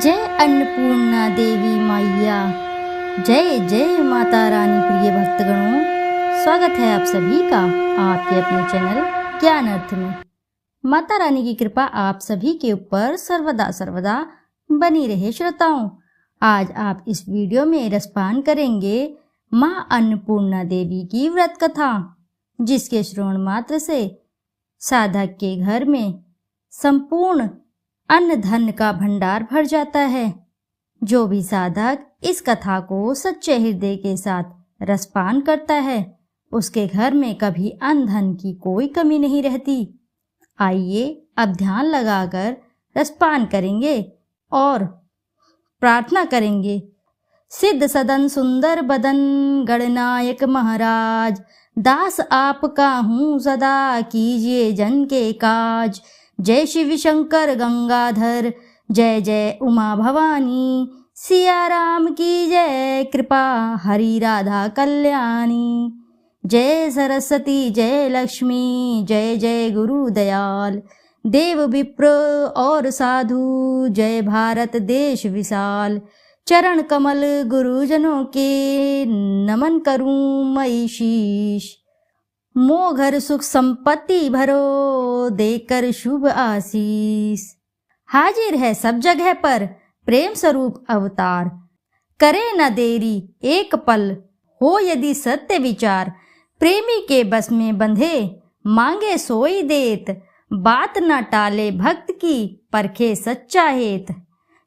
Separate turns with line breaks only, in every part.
जय अन्नपूर्णा देवी मैया, जय जय माता रानी। प्रिय भक्तगणों, स्वागत है आप सभी का आपके अपने चैनल ज्ञान अर्थ में। माता रानी की कृपा आप सभी के ऊपर सर्वदा सर्वदा बनी रहे। श्रोताओं, आज आप इस वीडियो में रसपान करेंगे माँ अन्नपूर्णा देवी की व्रत कथा, जिसके श्रवण मात्र से साधक के घर में संपूर्ण अन्न धन का भंडार भर जाता है। जो भी साधक इस कथा को सच्चे हृदय के साथ रसपान करता है, उसके घर में कभी अन्न धन की कोई कमी नहीं रहती। आइए अब ध्यान लगाकर रसपान करेंगे और प्रार्थना करेंगे। सिद्ध सदन सुंदर बदन गणनायक महाराज, दास आपका हूँ सदा, कीजिए जन के काज। जय शिव शंकर गंगाधर, जय जय उमा भवानी, सिया राम की जय, कृपा हरि राधा कल्याणी। जय सरस्वती जय लक्ष्मी, जय जय गुरु दयाल, देव विप्र और साधु, जय भारत देश विशाल। चरण कमल गुरुजनों के, नमन करूं मई शीश। मो घर सुख संपत्ति भरो, देकर शुभ आशीष। हाजिर है सब जगह पर प्रेम स्वरूप अवतार, करे न देरी एक पल, हो यदि सत्य विचार। प्रेमी के बस में बंधे, मांगे सोई देत, बात न टाले भक्त की, परखे सच्चा हेत।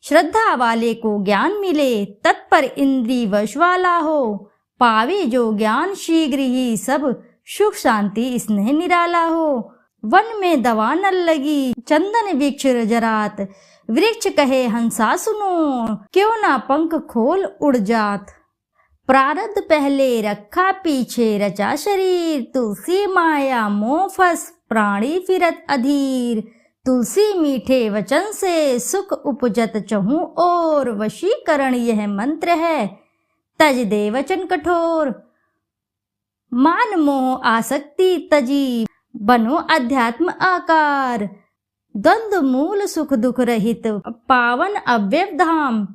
श्रद्धा वाले को ज्ञान मिले, तत्पर इंद्री वश वाला हो, पावे जो ज्ञान शीघ्र ही, सब सुख शांति स्नेह निराला हो। वन में दवा न लगी, चंदन वृक्ष जरात, वृक्ष कहे हंसा सुनो, क्यों ना पंख खोल उड़ जात। प्रारब्ध पहले रखा पीछे, रचा शरीर, तुलसी माया मोह फंस, प्राणी फिरत अधीर। तुलसी मीठे वचन से, सुख उपजत चहु और, वशीकरण यह मंत्र है, तज दे वचन कठोर। मान मोह आसक्ति तजी, बनो अध्यात्म आकार, द्वंद्व मूल सुख दुख रहित, पावन अव्यय धाम।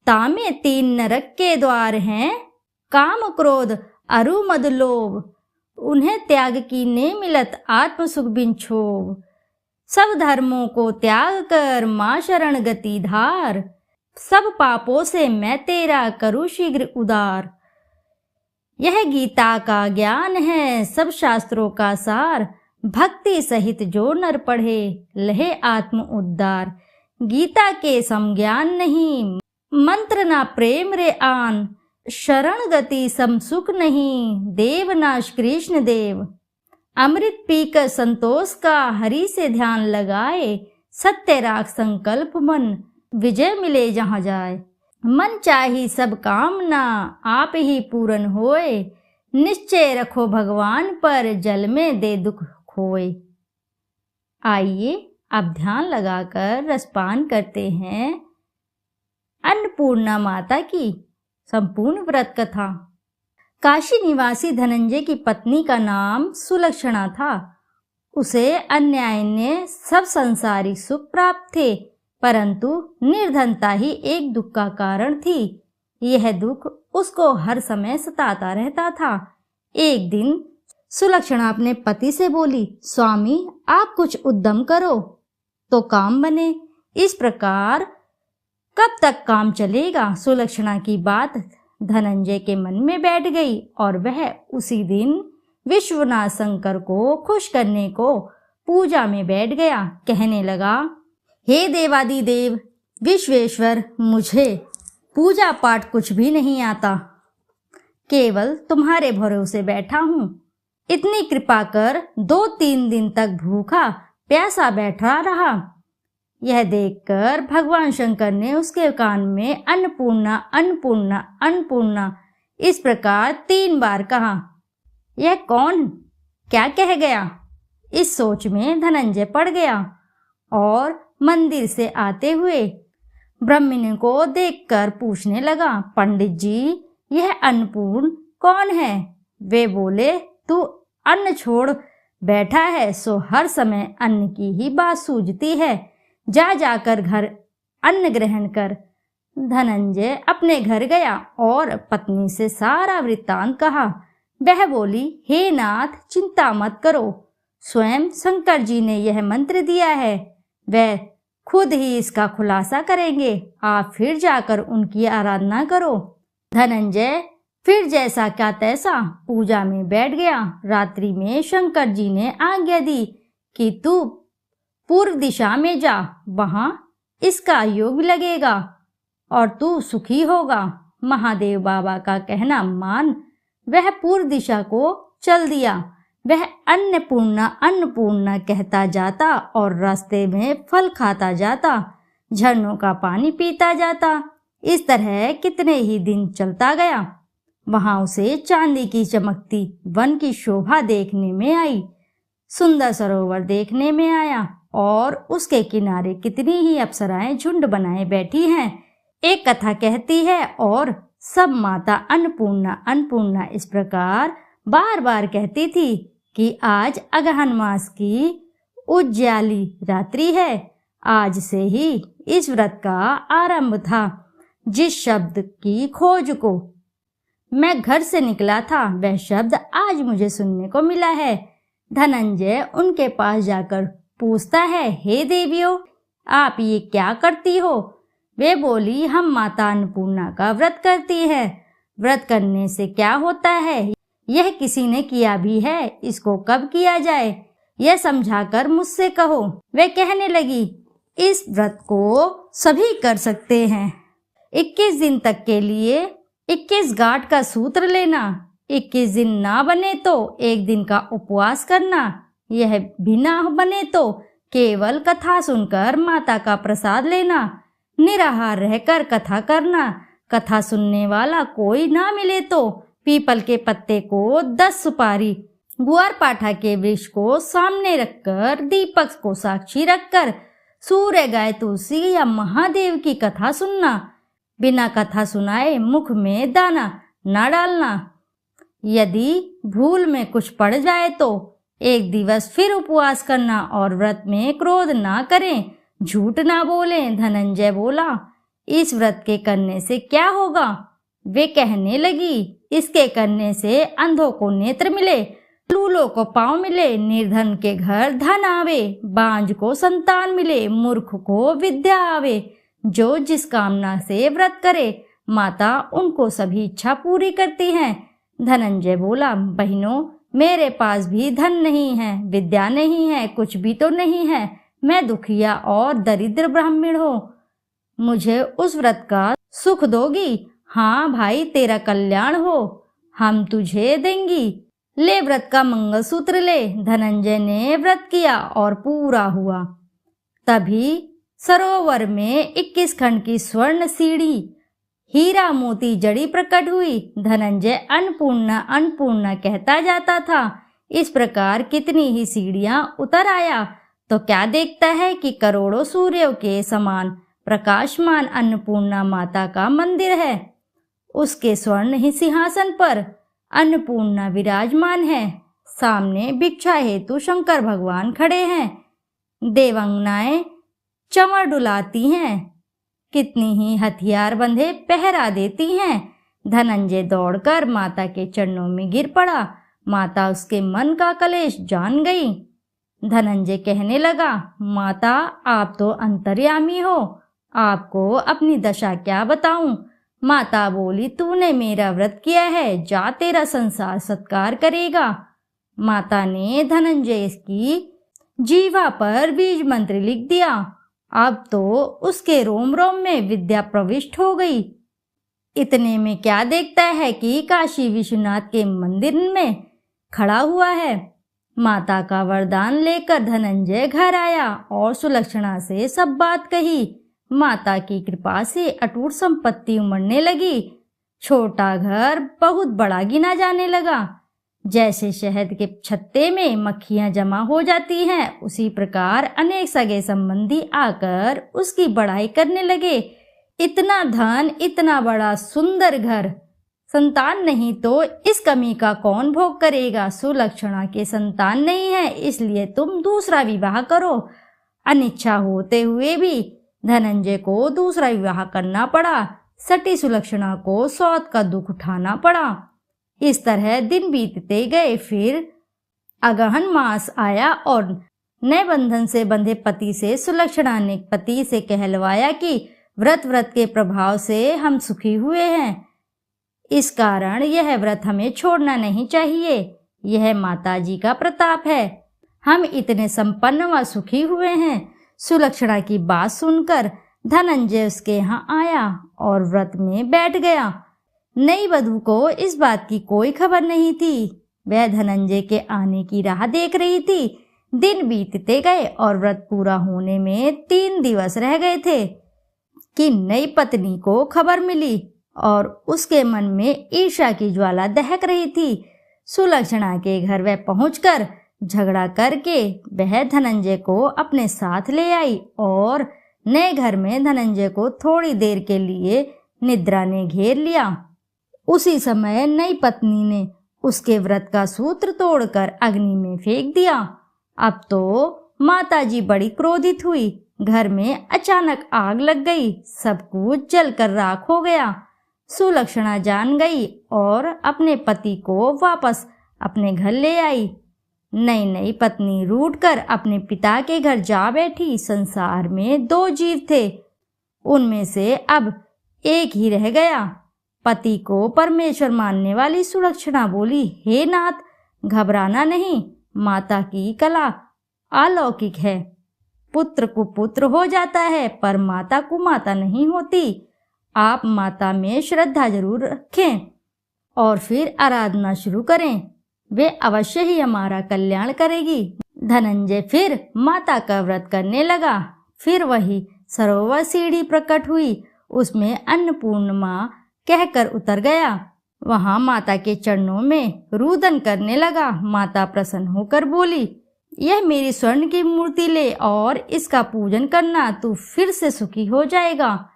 तामे तीन नरक के द्वार हैं, काम क्रोध अरु मद लोभ, उन्हें त्याग की ने मिलत आत्म सुख बिन क्षोभ। सब धर्मों को त्याग कर, माँ शरण गति धार, सब पापों से मैं तेरा करूँ शीघ्र उदार। यह गीता का ज्ञान है, सब शास्त्रों का सार, भक्ति सहित जो नर पढ़े, लहे आत्म उद्धार। गीता के सम ज्ञान नहीं, मंत्र ना प्रेम रे आन, शरण गति सम सुख नहीं, देवनाश कृष्ण देव। अमृत पीकर संतोष का, हरि से ध्यान लगाए, सत्य राख संकल्प मन, विजय मिले जहाँ जाए। मन चाही सब कामना, आप ही पूर्ण होए, निश्चय रखो भगवान पर, जल में दे दुख खोए। आइए अब ध्यान लगाकर रसपान करते हैं अन्नपूर्णा माता की संपूर्ण व्रत कथा। काशी निवासी धनंजय की पत्नी का नाम सुलक्षणा था। उसे अन्याय ने सब संसारिक सुख प्राप्त थे, परंतु निर्धनता ही एक दुख का कारण थी। यह दुख उसको हर समय सताता रहता था। एक दिन सुलक्षणा अपने पति से बोली, स्वामी आप कुछ उद्यम करो तो काम बने, इस प्रकार कब तक काम चलेगा। सुलक्षणा की बात धनंजय के मन में बैठ गई और वह उसी दिन विश्वनाथ शंकर को खुश करने को पूजा में बैठ गया। कहने लगा, हे देवादिदेव विश्वेश्वर, मुझे पूजा पाठ कुछ भी नहीं आता, केवल तुम्हारे भरोसे बैठा हूँ। इतनी कृपा कर 2-3 दिन तक भूखा प्यासा बैठा रहा। यह देखकर भगवान शंकर ने उसके कान में अन्नपूर्णा अन्नपूर्णा अन्नपूर्णा इस प्रकार 3 बार कहा। यह कौन क्या कह गया? इस सोच में धनंजय पड़ गया और मंदिर से आते हुए ब्राह्मण को देखकर पूछने लगा, पंडित जी यह अन्नपूर्ण कौन है? वे बोले, तू अन्न छोड़ बैठा है सो हर समय अन्न की ही बात सूझती है, जा जाकर घर अन्न ग्रहण कर। धनंजय अपने घर गया और पत्नी से सारा वृत्तांत कहा। वह बोली, हे नाथ, चिंता मत करो, स्वयं शंकर जी ने यह मंत्र दिया है, वह खुद ही इसका खुलासा करेंगे, आप फिर जाकर उनकी आराधना करो। धनंजय फिर जैसा क्या तैसा पूजा में बैठ गया। रात्रि में शंकर जी ने आज्ञा दी कि तू पूर्व दिशा में जा, वहां इसका योग लगेगा और तू सुखी होगा। महादेव बाबा का कहना मान वह पूर्व दिशा को चल दिया। वह अन्नपूर्णा अन्नपूर्णा कहता जाता और रास्ते में फल खाता जाता, झरनों का पानी पीता जाता। इस तरह कितने ही दिन चलता गया। वहां उसे चांदी की चमकती वन की शोभा देखने में आई, सुंदर सरोवर देखने में आया और उसके किनारे कितनी ही अप्सराएं झुंड बनाए बैठी हैं। एक कथा कहती है और सब माता अन्नपूर्णा अन्नपूर्णा इस प्रकार बार बार कहती थी कि आज अगहन मास की उज्ज्याली रात्रि है। आज से ही इस व्रत का आरंभ था। जिस शब्द की खोज को मैं घर से निकला था, वह शब्द आज मुझे सुनने को मिला है। धनंजय उनके पास जाकर पूछता है, हे देवियों, आप ये क्या करती हो? वे बोली, हम माता अन्नपूर्णा का व्रत करती है। व्रत करने से क्या होता है, यह किसी ने किया भी है, इसको कब किया जाए, यह समझाकर मुझसे कहो। वे कहने लगी, इस व्रत को सभी कर सकते हैं। 21 दिन तक के लिए 21 गांठ का सूत्र लेना, 21 दिन ना बने तो 1 दिन का उपवास करना, यह भी ना बने तो केवल कथा सुनकर माता का प्रसाद लेना, निराहार रहकर कथा करना। कथा सुनने वाला कोई ना मिले तो पीपल के पत्ते को 10 सुपारी, गुआर पाठा के वृक्ष को सामने रखकर, दीपक को साक्षी रखकर सूर्य, गाय, तुलसी या महादेव की कथा सुनना। बिना कथा सुनाए मुख में दाना न डालना। यदि भूल में कुछ पड़ जाए तो 1 दिवस फिर उपवास करना और व्रत में क्रोध ना करें, झूठ ना बोलें। धनंजय बोला, इस व्रत के करने से क्या होगा? वे कहने लगी, इसके करने से अंधों को नेत्र मिले, लूलों को पांव मिले, निर्धन के घर धन आवे, बांझ को संतान मिले, मूर्ख को विद्या आवे। जो जिस कामना से व्रत करे, माता उनको सभी इच्छा पूरी करती हैं। धनंजय बोला, बहनों, मेरे पास भी धन नहीं है, विद्या नहीं है, कुछ भी तो नहीं है। मैं दुखिया और दरिद्र ब्राह्मण हूँ। मुझे उस व्रत का सुख दोगी? हाँ भाई, तेरा कल्याण हो, हम तुझे देंगी। ले व्रत का मंगलसूत्र ले। धनंजय ने व्रत किया और पूरा हुआ। तभी सरोवर में 21 खंड की स्वर्ण सीढ़ी, हीरा मोती जड़ी प्रकट हुई। धनंजय अन्नपूर्णा अन्नपूर्णा कहता जाता था। इस प्रकार कितनी ही सीढ़ियां उतर आया तो क्या देखता है कि करोड़ों सूर्यों के समान प्रकाशमान अन्नपूर्णा माता का मंदिर है। उसके स्वर्ण ही सिंहासन पर अन्नपूर्णा विराजमान है। सामने भिक्षा हेतु शंकर भगवान खड़े हैं। देवांगनाएं चमर डुलाती हैं, कितनी ही हथियार बंधे पहरा देती हैं। धनंजय दौड़कर माता के चरणों में गिर पड़ा। माता उसके मन का कलेश जान गई। धनंजय कहने लगा, माता, आप तो अंतर्यामी हो, आपको अपनी दशा क्या बताऊं। माता बोली, तूने मेरा व्रत किया है, जा, तेरा संसार सत्कार करेगा। माता ने धनंजय की जीवा पर बीज मंत्र लिख दिया। अब तो उसके रोम रोम में विद्या प्रविष्ट हो गई। इतने में क्या देखता है कि काशी विश्वनाथ के मंदिर में खड़ा हुआ है। माता का वरदान लेकर धनंजय घर आया और सुलक्षणा से सब बात कही। माता की कृपा से अटूट संपत्ति उमड़ने लगी। छोटा घर बहुत बड़ा गिना जाने लगा। जैसे शहद के छत्ते में मक्खियां जमा हो जाती हैं, उसी प्रकार अनेक सगे संबंधी आकर उसकी बड़ाई करने लगे। इतना धन, इतना बड़ा सुंदर घर, संतान नहीं तो इस कमी का कौन भोग करेगा। सुलक्षणा के संतान नहीं है, इसलिए तुम दूसरा विवाह करो। अनिच्छा होते हुए भी धनंजय को दूसरा विवाह करना पड़ा। सती सुलक्षणा को सौत का दुख उठाना पड़ा। इस तरह दिन बीतते गए। फिर अगहन मास आया और नए बंधन से बंधे पति से सुलक्षणा ने पति से कहलवाया कि व्रत के प्रभाव से हम सुखी हुए हैं, इस कारण यह व्रत हमें छोड़ना नहीं चाहिए। यह माताजी का प्रताप है, हम इतने संपन्न व सुखी हुए हैं। सुलक्षणा की बात सुनकर धनंजय उसके यहाँ आया और व्रत में बैठ गया। नई वधू को इस बात की कोई खबर नहीं थी। वह धनंजय के आने की राह देख रही थी। दिन बीतते गए और व्रत पूरा होने में 3 दिवस रह गए थे कि नई पत्नी को खबर मिली और उसके मन में ईर्ष्या की ज्वाला दहक रही थी। सुलक्षणा के घर वह पहुंचकर झगड़ा करके वह धनंजय को अपने साथ ले आई और नए घर में धनंजय को थोड़ी देर के लिए निद्रा ने घेर लिया। उसी समय नई पत्नी ने उसके व्रत का सूत्र तोड़कर अग्नि में फेंक दिया। अब तो माताजी बड़ी क्रोधित हुई। घर में अचानक आग लग गई, सब कुछ जलकर राख हो गया। सुलक्षणा जान गई और अपने पति को वापस अपने घर ले आई। नई पत्नी रूठकर अपने पिता के घर जा बैठी। संसार में 2 जीव थे, उनमें से अब एक ही रह गया। पति को परमेश्वर मानने वाली सुलक्षणा बोली, हे नाथ, घबराना नहीं, माता की कला अलौकिक है। पुत्र को पुत्र हो जाता है पर माता को माता नहीं होती। आप माता में श्रद्धा जरूर रखें और फिर आराधना शुरू करें, वे अवश्य ही हमारा कल्याण करेगी। धनंजय फिर माता का व्रत करने लगा। फिर वही सरोवर सीढ़ी प्रकट हुई, उसमें अन्नपूर्णा कहकर उतर गया। वहां माता के चरणों में रुदन करने लगा। माता प्रसन्न होकर बोली, यह मेरी स्वर्ण की मूर्ति ले और इसका पूजन करना, तू फिर से सुखी हो जाएगा।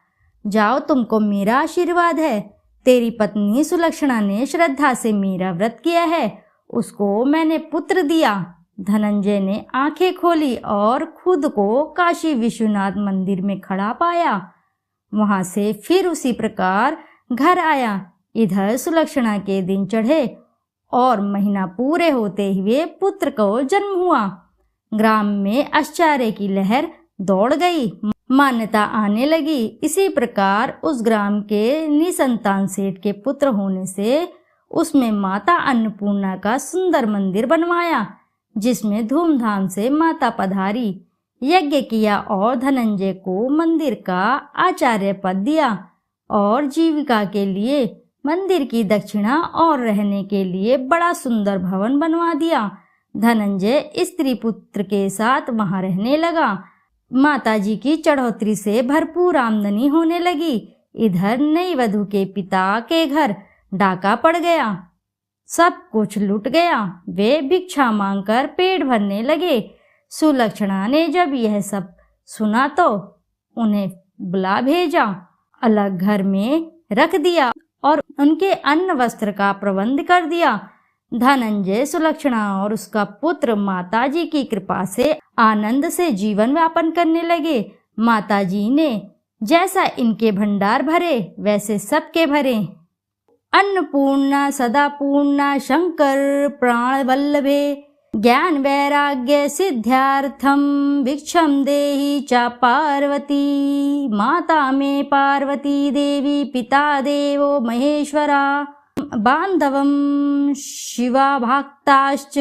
जाओ, तुमको मेरा आशीर्वाद है। तेरी पत्नी सुलक्षणा ने श्रद्धा से मेरा व्रत किया है, उसको मैंने पुत्र दिया। धनंजय ने आंखें खोली और खुद को काशी विश्वनाथ मंदिर में खड़ा पाया। वहां से फिर उसी प्रकार घर आया। इधर सुलक्षणा के दिन चढ़े और महीना पूरे होते हुए पुत्र को जन्म हुआ। ग्राम में आश्चर्य की लहर दौड़ गई, मान्यता आने लगी। इसी प्रकार उस ग्राम के निसंतान सेठ के पुत्र होने से उसमें माता अन्नपूर्णा का सुंदर मंदिर बनवाया, जिसमें धूमधाम से माता पधारी, यज्ञ किया और धनंजय को मंदिर का आचार्य पद दिया और जीविका के लिए मंदिर की दक्षिणा और रहने के लिए बड़ा सुंदर भवन बनवा दिया। धनंजय स्त्री पुत्र के साथ वहां रहने लगा। माताजी की चढ़ोतरी से भरपूर आमदनी होने लगी। इधर नई वधू के पिता के घर डाका पड़ गया, सब कुछ लूट गया। वे भिक्षा मांगकर पेट भरने लगे। सुलक्षणा ने जब यह सब सुना तो उन्हें बुला भेजा, अलग घर में रख दिया और उनके अन्न वस्त्र का प्रबंध कर दिया। धनंजय, सुलक्षणा और उसका पुत्र माताजी की कृपा से आनंद से जीवन यापन करने लगे। माताजी ने जैसा इनके भंडार भरे वैसे सबके भरे। अन्नपूर्णा सदा पूर्णा शंकर प्राण वल्लभे, ज्ञान वैराग्य सिद्ध्यार्थम भिक्षम देहि च पार्वती। माता में पार्वती देवी, पिता देवो महेश्वरा, बांधवम शिवा भक्ताश्च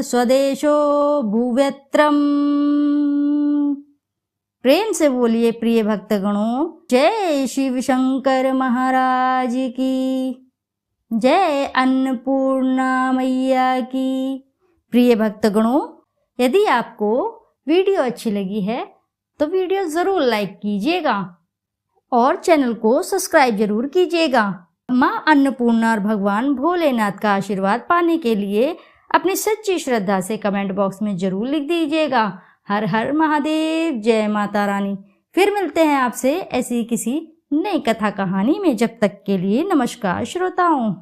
स्वदेशो भूव्यत्रम। प्रेम से बोलिए प्रिय भक्तगणों, जय शिव शंकर महाराज की, जय अन्नपूर्णा मैया की। प्रिय भक्तगणों, यदि आपको वीडियो अच्छी लगी है तो वीडियो ज़रूर लाइक कीजिएगा और चैनल को सब्सक्राइब जरूर कीजिएगा। माँ अन्नपूर्णा और भगवान भोलेनाथ का आशीर्वाद पाने के लिए अपनी सच्ची श्रद्धा से कमेंट बॉक्स में जरूर लिख दीजिएगा। हर हर महादेव, जय माता रानी। फिर मिलते हैं आपसे ऐसी किसी नई कथा कहानी में। जब तक के लिए नमस्कार श्रोताओं।